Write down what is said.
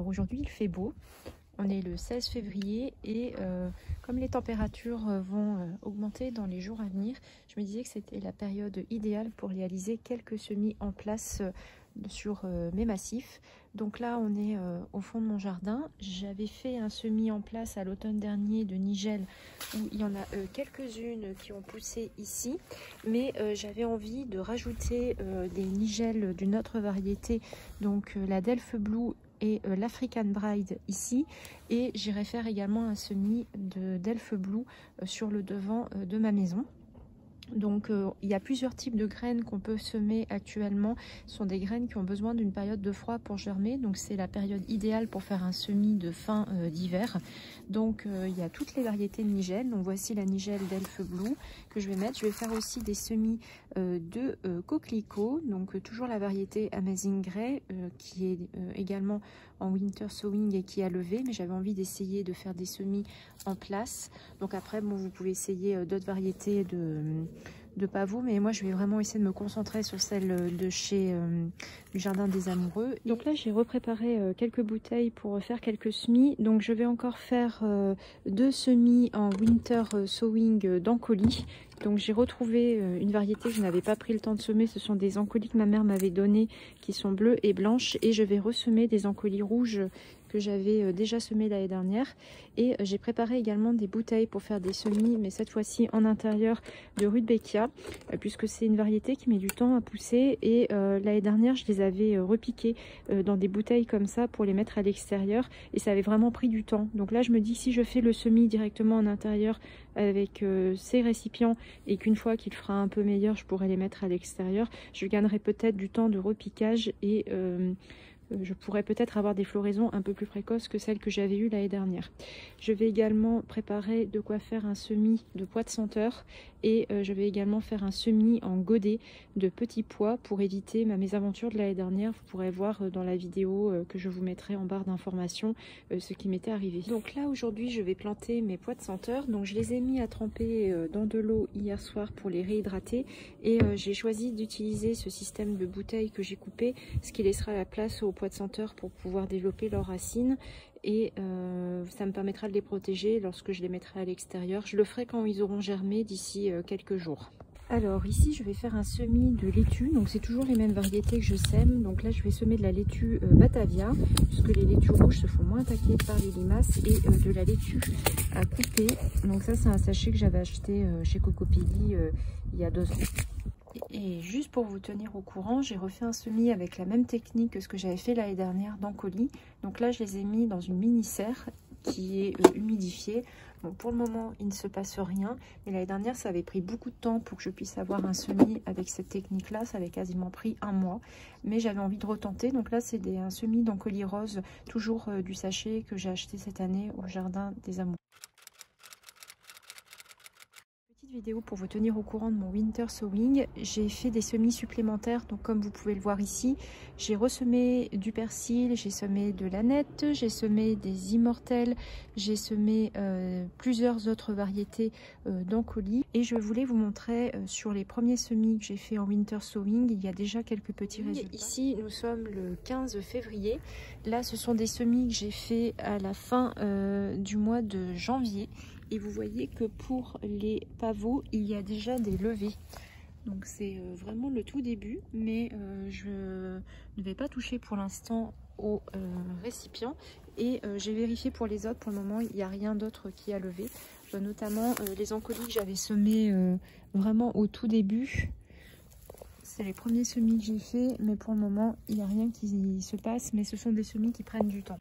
Alors aujourd'hui il fait beau, on est le 16 février et comme les températures vont augmenter dans les jours à venir, je me disais que c'était la période idéale pour réaliser quelques semis en place sur mes massifs. Donc là on est au fond de mon jardin. J'avais fait un semis en place à l'automne dernier de nigelle où il y en a quelques-unes qui ont poussé ici, mais j'avais envie de rajouter des nigelles d'une autre variété, donc la Delft Blue et l'African Bride ici, et j'irai faire également un semis de Delft Blue sur le devant de ma maison. Donc il y a plusieurs types de graines qu'on peut semer actuellement. Ce sont des graines qui ont besoin d'une période de froid pour germer, donc c'est la période idéale pour faire un semis de fin d'hiver. Donc il y a toutes les variétés de nigelle. Donc voici la nigelle Delft Blue que je vais mettre. Je vais faire aussi des semis de coquelicots, donc toujours la variété Amazing Grey qui est également en winter sowing et qui a levé, mais j'avais envie d'essayer de faire des semis en place. Donc après bon, vous pouvez essayer d'autres variétés de pavots, mais moi je vais vraiment essayer de me concentrer sur celle de chez du Jardin des Amoureux. Donc là j'ai repréparé quelques bouteilles pour faire quelques semis. Donc je vais encore faire 2 semis en winter sowing d'Ancoli. Donc j'ai retrouvé une variété que je n'avais pas pris le temps de semer. Ce sont des Ancolis que ma mère m'avait donné, qui sont bleues et blanches, et je vais ressemer des Ancolis rouges que j'avais déjà semé l'année dernière. Et j'ai préparé également des bouteilles pour faire des semis, mais cette fois-ci en intérieur, de Rudbeckia, puisque c'est une variété qui met du temps à pousser. Et l'année dernière je les avais repiquées dans des bouteilles comme ça pour les mettre à l'extérieur, et ça avait vraiment pris du temps. Donc là je me dis, si je fais le semis directement en intérieur avec ces récipients, et qu'une fois qu'il fera un peu meilleur je pourrai les mettre à l'extérieur, je gagnerai peut-être du temps de repiquage, et je pourrais peut-être avoir des floraisons un peu plus précoces que celles que j'avais eues l'année dernière. Je vais également préparer de quoi faire un semis de pois de senteur, et je vais également faire un semis en godet de petits pois pour éviter ma mésaventure de l'année dernière. Vous pourrez voir dans la vidéo que je vous mettrai en barre d'informations ce qui m'était arrivé. Donc là aujourd'hui je vais planter mes pois de senteur. Donc je les ai mis à tremper dans de l'eau hier soir pour les réhydrater, et j'ai choisi d'utiliser ce système de bouteilles que j'ai coupé, ce qui laissera la place aux pois de senteur pour pouvoir développer leurs racines, et ça me permettra de les protéger lorsque je les mettrai à l'extérieur. Je le ferai quand ils auront germé d'ici quelques jours. Alors ici je vais faire un semis de laitue, donc c'est toujours les mêmes variétés que je sème. Donc là je vais semer de la laitue Batavia, puisque les laitues rouges se font moins attaquer par les limaces, et de la laitue à couper. Donc ça c'est un sachet que j'avais acheté chez Cocopelli il y a 2 ans. Et juste pour vous tenir au courant, j'ai refait un semis avec la même technique que ce que j'avais fait l'année dernière d'Ancoli. Donc là, je les ai mis dans une mini serre qui est humidifiée. Bon, pour le moment, il ne se passe rien. Mais l'année dernière, ça avait pris beaucoup de temps pour que je puisse avoir un semis avec cette technique-là. Ça avait quasiment pris 1 mois. Mais j'avais envie de retenter. Donc là, c'est un semis d'Ancoli rose, toujours du sachet que j'ai acheté cette année au Jardin des Amoureux. Vidéo pour vous tenir au courant de mon winter sowing. J'ai fait des semis supplémentaires, donc comme vous pouvez le voir ici, j'ai ressemé du persil, j'ai semé de l'aneth, j'ai semé des immortelles, j'ai semé plusieurs autres variétés d'Ancoli, et je voulais vous montrer sur les premiers semis que j'ai fait en winter sowing, il y a déjà quelques petits résultats. Ici nous sommes le 15 février, là ce sont des semis que j'ai fait à la fin du mois de janvier. Et vous voyez que pour les pavots, il y a déjà des levées. Donc c'est vraiment le tout début, mais je ne vais pas toucher pour l'instant au récipient. Et j'ai vérifié pour les autres, pour le moment, il n'y a rien d'autre qui a levé. Notamment les Ancolis que j'avais semés vraiment au tout début. C'est les premiers semis que j'ai fait, mais pour le moment, il n'y a rien qui se passe. Mais ce sont des semis qui prennent du temps.